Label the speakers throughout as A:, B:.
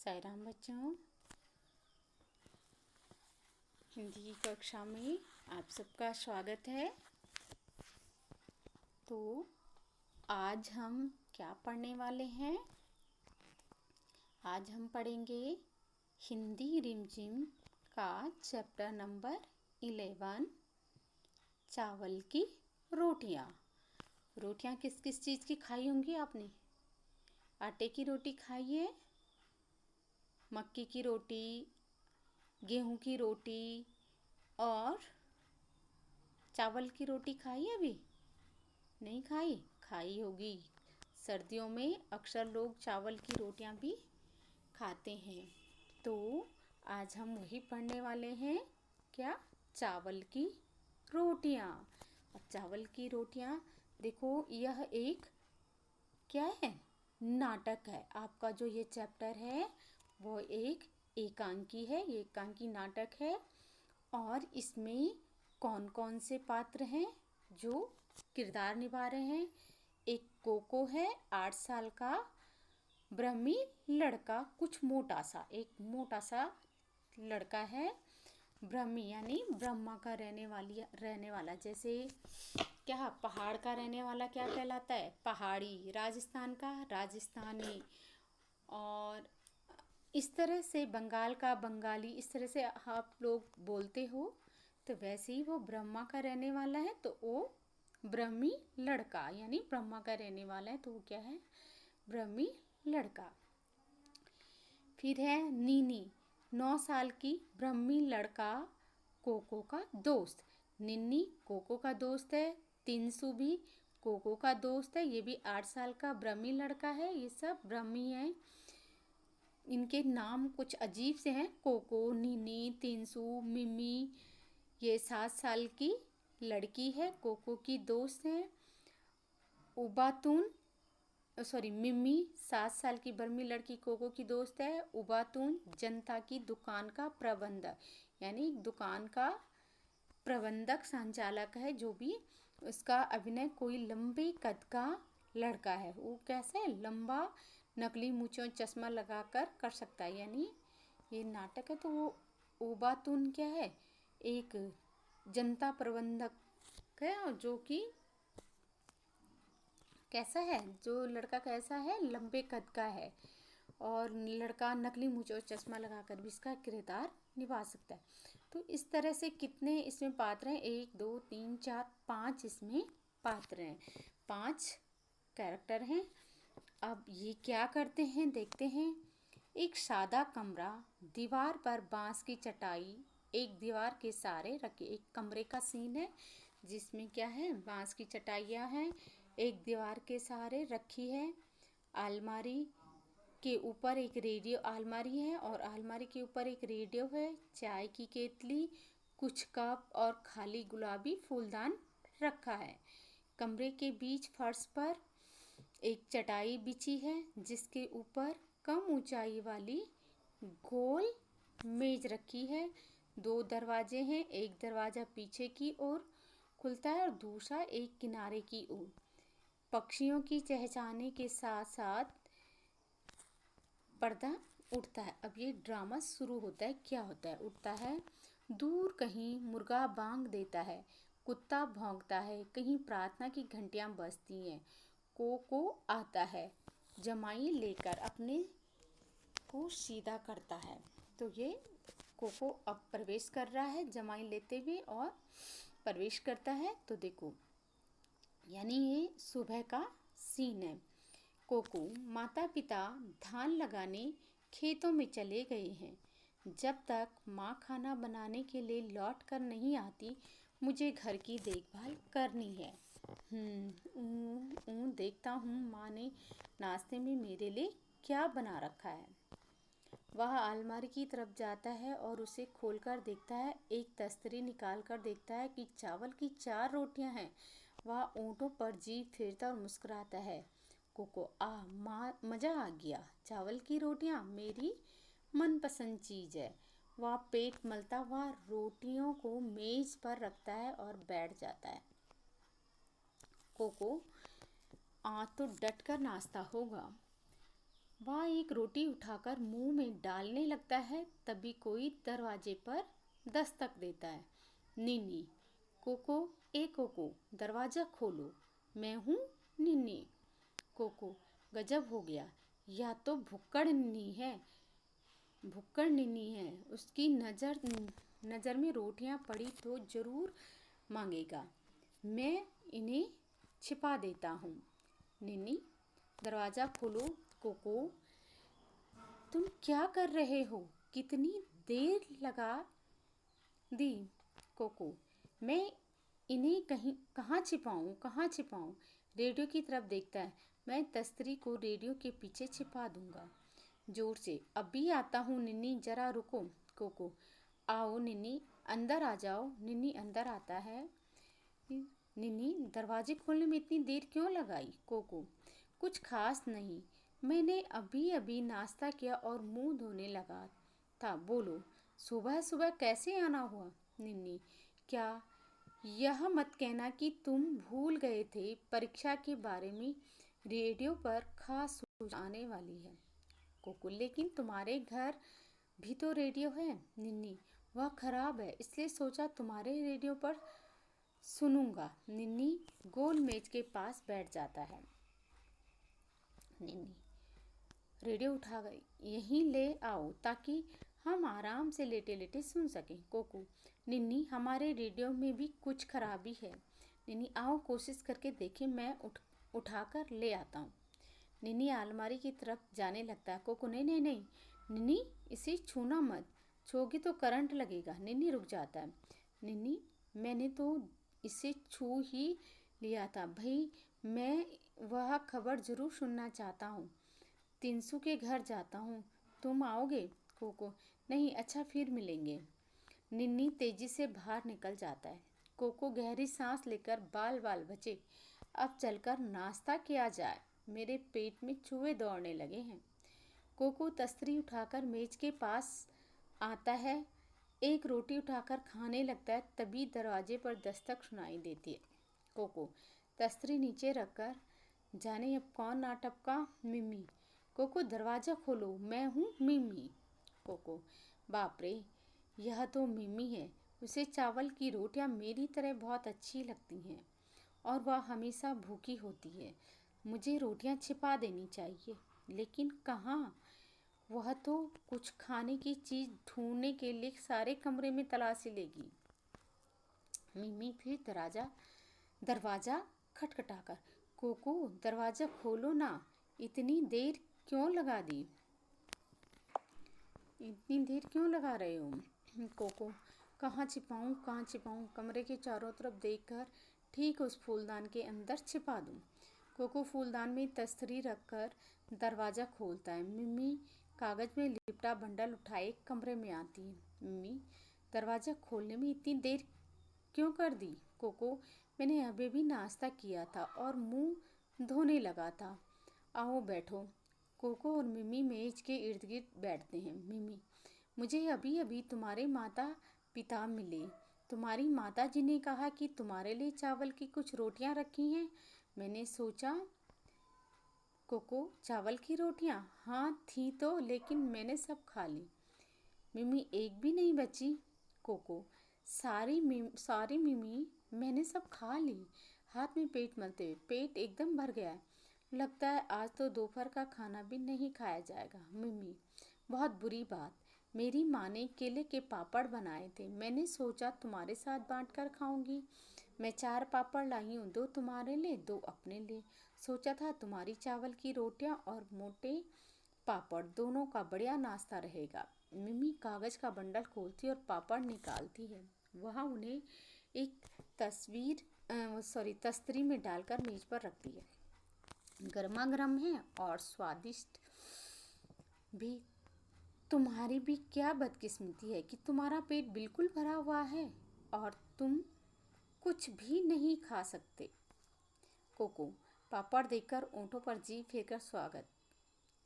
A: साई राम बच्चों, हिंदी की कक्षा में आप सबका स्वागत है। तो आज हम क्या पढ़ने वाले हैं? आज हम पढ़ेंगे हिंदी रिमझिम का चैप्टर नंबर 11, चावल की रोटियां। रोटियां किस किस चीज़ की खाई होंगी आपने? आटे की रोटी खाई है, मक्की की रोटी, गेहूं की रोटी और चावल की रोटी खाई है? अभी नहीं खाई? खाई होगी। सर्दियों में अक्सर लोग चावल की रोटियां भी खाते हैं। तो आज हम वही पढ़ने वाले हैं, क्या? चावल की रोटियां। और चावल की रोटियां, देखो यह एक क्या है? नाटक है। आपका जो ये चैप्टर है वो एक एकांकी है, ये एकांकी नाटक है। और इसमें कौन कौन से पात्र हैं जो किरदार निभा रहे हैं? एक कोको है, 8 साल का ब्रह्मी लड़का, कुछ मोटा सा, एक मोटा सा लड़का है। ब्रह्मी यानी ब्रह्मा का रहने वाला, जैसे क्या पहाड़ का रहने वाला क्या कहलाता है? पहाड़ी। राजस्थान का राजस्थानी। और इस तरह से बंगाल का बंगाली, इस तरह से आप लोग बोलते हो। तो वैसे ही वो ब्रह्मा का रहने वाला है, तो वो ब्रह्मी लड़का यानी ब्रह्मा का रहने वाला है, तो वो क्या है? ब्रह्मी लड़का। फिर है नीनी, 9 साल की ब्रह्मी लड़का, कोको का दोस्त। निन्नी कोको का दोस्त है। तिनसु भी कोको का दोस्त है, ये भी 8 साल का ब्रह्मी लड़का है। ये सब ब्रह्मी हैं। इनके नाम कुछ अजीब से हैं, कोको, नीनी, तिनसु, मिमी। ये 7 साल की लड़की है, कोको की दोस्त है। उबातून, सॉरी, मिमी 7 साल की ब्रह्मी लड़की कोको की दोस्त है। उबातून जनता की दुकान का प्रबंधक, यानी दुकान का प्रबंधक संचालक है। जो भी उसका अभिनय कोई लंबे कद का लड़का है। वो कैसा है? लंबा, नकली मूंछों चश्मा लगाकर कर सकता है। यानी ये नाटक है, तो वो उबातून क्या है? एक जनता प्रबंधक है, और जो कि कैसा है? जो लड़का कैसा है? लंबे कद का है। और लड़का नकली मूंछों चश्मा लगाकर भी इसका किरदार निभा सकता है। तो इस तरह से कितने इसमें पात्र हैं? 1 2 3 4 5 इसमें पात्र हैं, 5 कैरेक्टर हैं। अब ये क्या करते हैं देखते हैं। एक सादा कमरा, दीवार पर बांस की चटाई, एक दीवार के सहारे रखे। एक कमरे का सीन है जिसमें क्या है? बांस की चटाइयाँ हैं, एक दीवार के सहारे रखी है। अलमारी के ऊपर एक रेडियो, अलमारी है और अलमारी के ऊपर एक रेडियो है। चाय की केतली, कुछ कप और खाली गुलाबी फूलदान रखा है। कमरे के बीच फर्श पर एक चटाई बिछी है, जिसके ऊपर कम ऊंचाई वाली गोल मेज रखी है। 2 दरवाजे हैं, एक दरवाजा पीछे की ओर खुलता है और दूसरा एक किनारे की ओर। पक्षियों की चहचहाने के साथ साथ पर्दा उठता है। अब ये ड्रामा शुरू होता है। क्या होता है? उठता है। दूर कहीं मुर्गा बांग देता है, कुत्ता भौंकता है, कहीं प्रार्थना की घंटियां बजती हैं। कोको आता है, जमाई लेकर अपने को सीधा करता है। तो ये कोको अब प्रवेश कर रहा है, जमाई लेते हुए, और प्रवेश करता है। तो देखो, यानी ये सुबह का सीन है। कोको, माता पिता धान लगाने खेतों में चले गए हैं। जब तक माँ खाना बनाने के लिए लौट कर नहीं आती, मुझे घर की देखभाल करनी है। देखता हूँ माँ ने नाश्ते में मेरे लिए क्या बना रखा है। वह अलमारी की तरफ जाता है और उसे खोलकर देखता है। एक तस्तरी निकाल कर देखता है कि चावल की 4 रोटियां हैं। वह ओंठों पर जीभ फेरता और मुस्कुराता है। कोको, मज़ा आ गया, चावल की रोटियां मेरी मनपसंद चीज़ है। वह पेट मलता हुआ रोटियों को मेज पर रखता है और बैठ जाता है। कोको, आज तो डट कर नाश्ता होगा। वह एक रोटी उठाकर मुंह में डालने लगता है, तभी कोई दरवाजे पर दस्तक देता है। निन्नी, कोको, ए कोको, दरवाज़ा खोलो, मैं हूँ निन्नी। कोको, गजब हो गया, या तो भुक्कड़ निन्नी है। उसकी नज़र में रोटियां पड़ी तो ज़रूर मांगेगा। मैं इन्हें छिपा देता हूँ। निन्नी, दरवाज़ा खोलो। कोको, तुम क्या कर रहे हो? कितनी देर लगा दी? कोको, मैं इन्हें कहाँ छिपाऊँ? रेडियो की तरफ देखता है। मैं तस्तरी को रेडियो के पीछे छिपा दूंगा। जोर से, अभी आता हूँ निन्नी, जरा रुको। कोको, आओ निन्नी, अंदर आ जाओ। निन्नी अंदर आता है। निन्नी, दरवाजे खोलने में इतनी देर क्यों लगाई? कोको, कुछ खास नहीं, मैंने अभी अभी नाश्ता किया और मुंह धोने लगा था। बोलो, सुबह सुबह कैसे आना हुआ? निन्नी, क्या यह मत कहना कि तुम भूल गए थे, परीक्षा के बारे में रेडियो पर खास सूचना आने वाली है। कोको, लेकिन तुम्हारे घर भी तो रेडियो है। निन्नी, वह खराब है, इसलिए सोचा तुम्हारे रेडियो पर सुनूंगा। निन्नी गोल मेज के पास बैठ जाता है। निन्नी, रेडियो उठा गई, यहीं ले आओ ताकि हम आराम से लेटे लेटे सुन सकें। कोको, निन्नी, हमारे रेडियो में भी कुछ खराबी है। निन्नी, आओ कोशिश करके देखें, मैं उठाकर ले आता हूँ। निन्नी अलमारी की तरफ जाने लगता है। कोको, नहीं नहीं नहीं निन्नी, इसे छूना मत, छूओगी तो करंट लगेगा। निन्नी रुक जाता है। निन्नी, मैंने तो इसे छू ही लिया था भाई, मैं वह खबर जरूर सुनना चाहता हूँ। तिनसु के घर जाता हूँ, तुम आओगे? कोको, नहीं, अच्छा फिर मिलेंगे। निन्नी तेजी से बाहर निकल जाता है। कोको गहरी सांस लेकर बाल बाल बचे, अब चलकर नाश्ता किया जाए, मेरे पेट में चूहे दौड़ने लगे हैं। कोको तस्तरी उठाकर मेज के पास आता है, एक रोटी उठाकर खाने लगता है, तभी दरवाजे पर दस्तक सुनाई देती है। कोको तस्तरी नीचे रखकर, जाने अब कौन आ टपका? मिमी। कोको, दरवाज़ा खोलो, मैं हूँ मिमी। कोको, बाप रे, यह तो मिमी है। उसे चावल की रोटियां मेरी तरह बहुत अच्छी लगती हैं और वह हमेशा भूखी होती है। मुझे रोटियां छिपा देनी चाहिए, लेकिन कहाँ? वह तो कुछ खाने की चीज़ ढूंढने के लिए सारे कमरे में तलाशी लेगी। मिमी फिर दरवाज़ा खटखटाकर, कोको, दरवाज़ा खोलो ना, इतनी देर क्यों लगा रहे हो? कोको, कहाँ छिपाऊँ? कमरे के चारों तरफ देखकर ठीक उस फूलदान के अंदर छिपा दूँ। कोको फूलदान में तस्तरी रखकर दरवाज़ा खोलता है। मिमी कागज़ में लिपटा बंडल उठाए कमरे में आती है। मिमी, दरवाज़ा खोलने में इतनी देर क्यों कर दी? कोको, मैंने अभी भी नाश्ता किया था और मुंह धोने लगा था। आओ बैठो। कोको और मिमी मेज के इर्द गिर्द बैठते हैं। मिमी, मुझे अभी अभी तुम्हारे माता पिता मिले। तुम्हारी माता जी ने कहा कि तुम्हारे लिए चावल की कुछ रोटियां रखी हैं। मैंने सोचा। कोको, चावल की रोटियां? हाँ थी तो, लेकिन मैंने सब खा ली। मिमी, एक भी नहीं बची। कोको, सारी मिमी, मैंने सब खा ली। हाथ में पेट मलते हुए, पेट एकदम भर गया है, लगता है आज तो दोपहर का खाना भी नहीं खाया जाएगा। मिमी, बहुत बुरी बात, मेरी माँ ने केले के पापड़ बनाए थे, मैंने सोचा तुम्हारे साथ बांट कर खाऊंगी। मैं 4 पापड़ लाई हूँ, 2 तुम्हारे लिए, 2 अपने लिए। सोचा था तुम्हारी चावल की रोटियां और मोटे पापड़ दोनों का बढ़िया नाश्ता रहेगा। मिमी कागज़ का बंडल खोलती और पापड़ निकालती है। वह उन्हें एक तस्तरी में डालकर मेज पर रखती है। गर्मा गर्म है और स्वादिष्ट भी। तुम्हारी भी क्या बदकिस्मती है कि तुम्हारा पेट बिल्कुल भरा हुआ है और तुम कुछ भी नहीं खा सकते। कोको पापड़ देखकर ओंठों पर जीभ फेरकर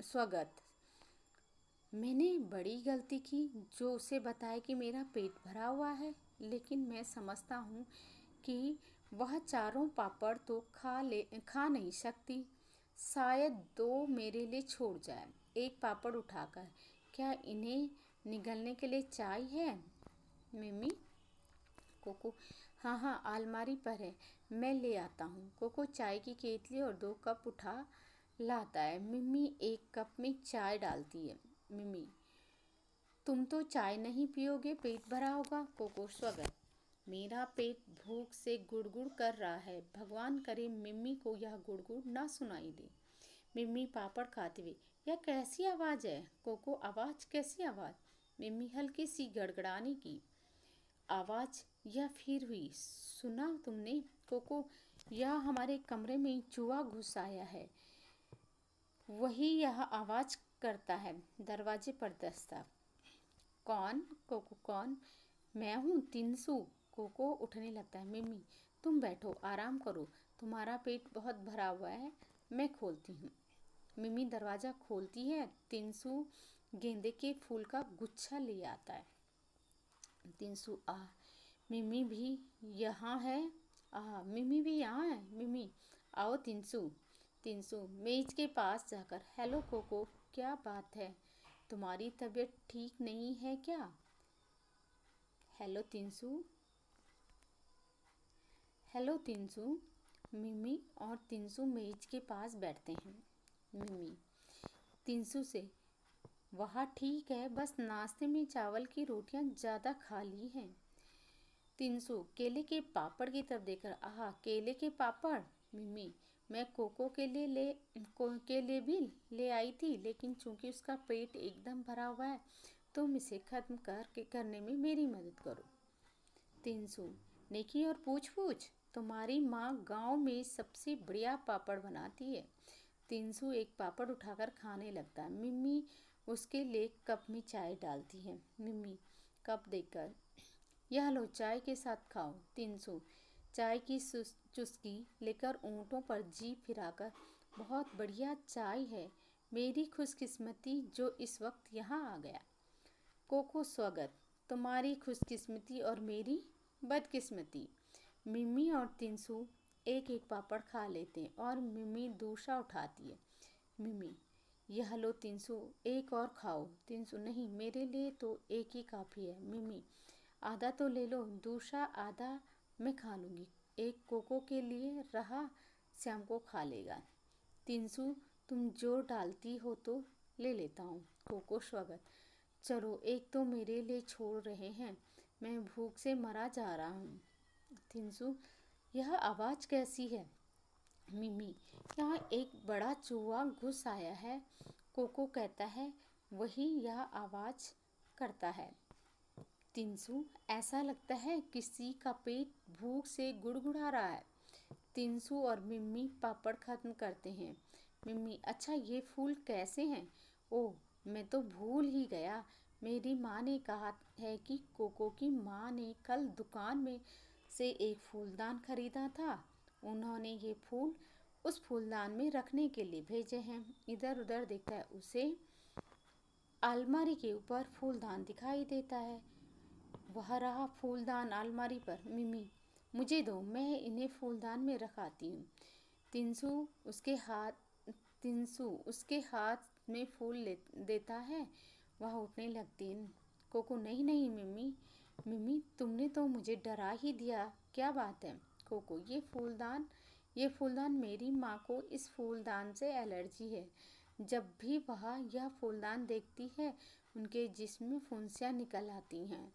A: स्वागत। मैंने बड़ी गलती की जो उसे बताया कि मेरा पेट भरा हुआ है, लेकिन मैं समझता हूँ कि वह चारों पापड़ तो खा नहीं सकती। शायद 2 मेरे लिए छोड़ जाए। एक पापड़ उठाकर, क्या इन्हें निगलने के लिए चाय है? मिमी। कोको, हाँ हाँ, अलमारी पर है, मैं ले आता हूँ। कोको चाय की केतली और 2 कप उठा लाता है। मिमी एक कप में चाय डालती है। मिमी, तुम तो चाय नहीं पियोगे, पेट भरा होगा। कोको, स्वागत। मेरा पेट भूख से गुड़गुड़ कर रहा है, भगवान करे मिम्मी को यह गुड़गुड़ ना सुनाई दे। मिम्मी पापड़ खाते हुए, यह कैसी आवाज़ है? कोको, आवाज़? कैसी आवाज़? मिम्मी हल्की सी गड़गड़ाने की आवाज़ यह फिर हुई, सुना तुमने? कोको, यह हमारे कमरे में चूहा घुस आया है, वही यह आवाज़ करता है। दरवाजे पर दस्तक। कौन? कोको, कौन? मैं हूँ, तिनसु। कोको उठने लगता है। मिम्मी, तुम बैठो, आराम करो, तुम्हारा पेट बहुत भरा हुआ है, मैं खोलती हूँ। मिम्मी दरवाज़ा खोलती है। तिनसु गेंदे के फूल का गुच्छा ले आता है। तिनसु, मिम्मी भी यहाँ है? मिम्मी भी यहाँ है। मिम्मी, आओ तिनसु। तिनसु मेज के पास जाकर, हेलो कोको, क्या बात है, तुम्हारी तबीयत ठीक नहीं है क्या? हेलो तिनसु। हेलो तिनसु। मिम्मी और तिनसु मेज के पास बैठते हैं। मिम्मी तिनसु से, वहाँ ठीक है, बस नाश्ते में चावल की रोटियां ज़्यादा खा ली हैं। तिनसु केले के पापड़ की तरफ देखकर, केले के पापड़? मिम्मी, मैं कोको के लिए भी ले आई थी, लेकिन चूंकि उसका पेट एकदम भरा हुआ है, तुम इसे खत्म करने में मेरी मदद करो। तिनसु, नेकी और पूछ पूछ, तुम्हारी माँ गांव में सबसे बढ़िया पापड़ बनाती है। तिनसु एक पापड़ उठाकर खाने लगता है। मिम्मी उसके लिए कप में चाय डालती है। मिम्मी कप देकर, यह लो, चाय के साथ खाओ। तिनसु चाय की चुस्की लेकर ऊँटों पर जीभ फिराकर, बहुत बढ़िया चाय है, मेरी खुशकिस्मती जो इस वक्त यहाँ आ गया। कोको, स्वागत। तुम्हारी खुशकिस्मती और मेरी बदकिस्मती। मिम्मी और तिनसु एक एक पापड़ खा लेते हैं और मिम्मी दूसरा उठाती है। मिम्मी, यह लो तिनसु, एक और खाओ। तिनसु, नहीं, मेरे लिए तो एक ही काफ़ी है। मिम्मी, आधा तो ले लो, दूसरा आधा मैं खा लूँगी, एक कोको के लिए रहा, श्याम को खा लेगा। तिनसु, तुम जो डालती हो तो ले लेता हूँ। कोको, स्वागत। चलो, एक तो मेरे लिए छोड़ रहे हैं, मैं भूख से मरा जा रहा हूँ। तिनसु, यह आवाज़ कैसी है? मिम्मी, यहाँ एक बड़ा चूहा घुस आया है, कोको कहता है, वही यह आवाज़ करता है। तिनसु, ऐसा लगता है किसी का पेट भूख से गुड़गुड़ा रहा है। तिनसु और मिम्मी पापड़ खत्म करते हैं। मिम्मी, अच्छा, ये फूल कैसे हैं? ओह, मैं तो भूल ही गया, मेरी माँ ने कहा है कि कोको की माँ ने कल दुकान में से एक फूलदान खरीदा था, उन्होंने ये फूल उस फूलदान में रखने के लिए भेजे हैं। इधर उधर देखता है, उसे अलमारी के ऊपर फूलदान दिखाई देता है। वह रहा फूलदान अलमारी पर। मिम्मी, मुझे दो, मैं इन्हें फूलदान में रखाती हूँ। तिनसु उसके हाथ में फूल देता है, वह उठने लगती है। कोको, नहीं नहीं मिम्मी, मिम्मी तुमने तो मुझे डरा ही दिया, क्या बात है? कोको, ये फूलदान मेरी माँ को इस फूलदान से एलर्जी है, जब भी वह यह फूलदान देखती है, उनके जिस्म में फुंसियाँ निकल आती हैं।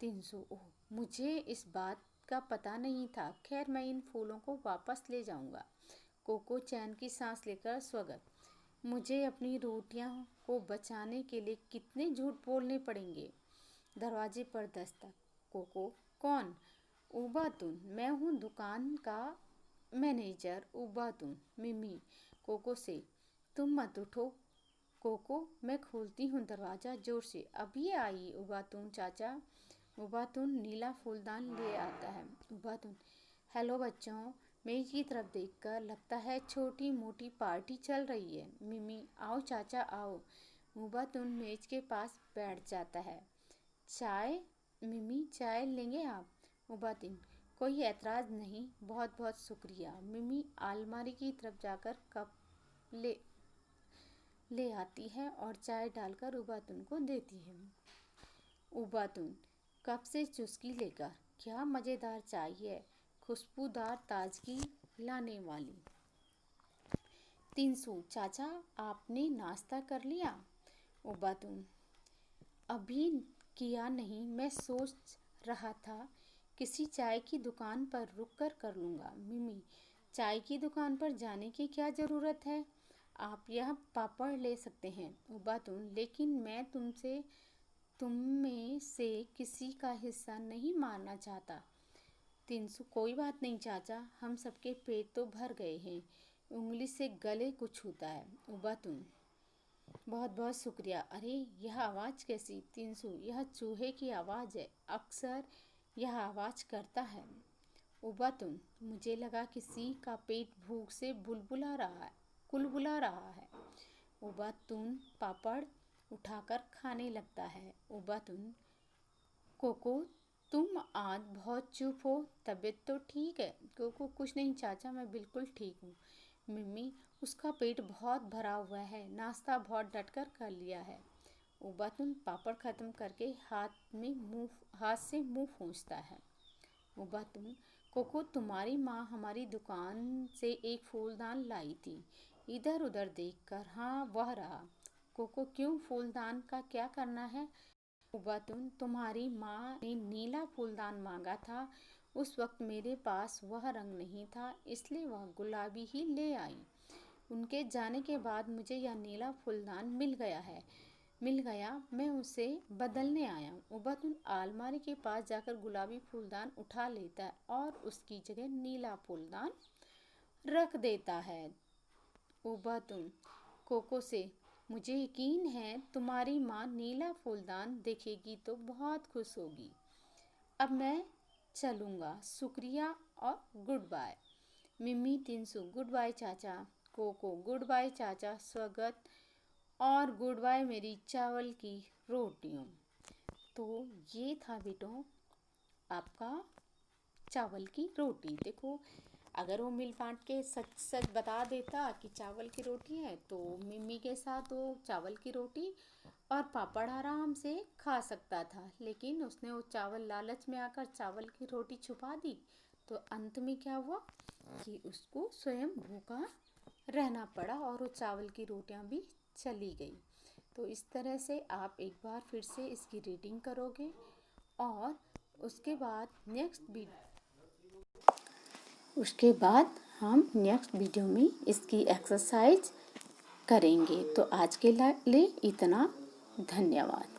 A: तिनसु, ओह, मुझे इस बात का पता नहीं था, खैर मैं इन फूलों को वापस ले जाऊंगा। कोको चैन की सांस लेकर, स्वागत। मुझे अपनी रोटियां को बचाने के लिए कितने झूठ बोलने पड़ेंगे। दरवाजे पर दस्तक। कोको, कौन? उबातुन, मैं हूँ दुकान का मैनेजर उबातुन। मिम्मी कोको से, तुम मत उठो। कोको, मैं खोलती हूँ दरवाज़ा जोर से, अभी आई उबातुन चाचा। उबातुन नीला फूलदान ले आता है। उबातुन, हेलो बच्चों, मेज की तरफ देखकर, लगता है छोटी मोटी पार्टी चल रही है। मिमी, आओ चाचा आओ। उबातुन मेज के पास बैठ जाता है। चाय? मिमी, चाय लेंगे आप? उबातुन, कोई एतराज़ नहीं, बहुत बहुत शुक्रिया। मिमी अलमारी की तरफ जाकर कप ले ले आती है और चाय डालकर उबातुन को देती है। उबातुन कप से चुस्की लेकर, क्या मज़ेदार चाय है, खुशबूदार ताजगी लाने वाली। तिनसु, चाचा आपने नाश्ता कर लिया? उबातुन, अभी किया नहीं, मैं सोच रहा था किसी चाय की दुकान पर रुक कर लूँगा। मिमी, चाय की दुकान पर जाने की क्या ज़रूरत है, आप यह पापड़ ले सकते हैं। उबातुन, लेकिन मैं तुम में से किसी का हिस्सा नहीं मारना चाहता। तिनसु, कोई बात नहीं चाचा, हम सबके पेट तो भर गए हैं। उंगली से गले को छूता है। उबातुन, बहुत बहुत शुक्रिया। अरे यह आवाज़ कैसी? तिनसु, यह चूहे की आवाज़ है, अक्सर यह आवाज़ करता है। उबातुन, मुझे लगा किसी का पेट भूख से कुलबुला रहा है। उबातुन पापड़ उठाकर खाने लगता है। उबातुन, कोको तुम आज बहुत चुप हो, तबीयत तो ठीक है? कोको, कुछ नहीं चाचा, मैं बिल्कुल ठीक हूँ। मिमी, उसका पेट बहुत भरा हुआ है, नाश्ता बहुत डटकर कर लिया है। उबातुन पापड़ ख़त्म करके हाथ से मुंह पोंछता है। उबातुन, कोको तुम्हारी माँ हमारी दुकान से एक फूलदान लाई थी। इधर उधर देखकर, हाँ वह रहा। कोको, क्यों, फूलदान का क्या करना है? उबातुन, तुम्हारी माँ ने नीला फूलदान मांगा था, उस वक्त मेरे पास वह रंग नहीं था, इसलिए वह गुलाबी ही ले आई। उनके जाने के बाद मुझे यह नीला फूलदान मिल गया, मैं उसे बदलने आया। उबातुन अलमारी के पास जाकर गुलाबी फूलदान उठा लेता है और उसकी जगह नीला फूलदान रख देता है। उबातुन कोको से, मुझे यकीन है तुम्हारी माँ नीला फूलदान देखेगी तो बहुत खुश होगी। अब मैं चलूँगा, शुक्रिया और गुड बाय। मिमी तिनसु, गुड बाय चाचा। कोको, गुड बाय चाचा, स्वागत, और गुड बाय मेरी चावल की रोटियों। तो ये था बेटों आपका चावल की रोटी। देखो, अगर वो मिल बांट के सच सच बता देता कि चावल की रोटी है, तो मिमी के साथ वो चावल की रोटी और पापड़ आराम से खा सकता था, लेकिन उसने वो चावल, लालच में आकर चावल की रोटी छुपा दी, तो अंत में क्या हुआ कि उसको स्वयं भूखा रहना पड़ा और वो चावल की रोटियां भी चली गई। तो इस तरह से आप एक बार फिर से इसकी रीडिंग करोगे और उसके बाद हम नेक्स्ट वीडियो में इसकी एक्सरसाइज करेंगे। तो आज के लिए इतना, धन्यवाद।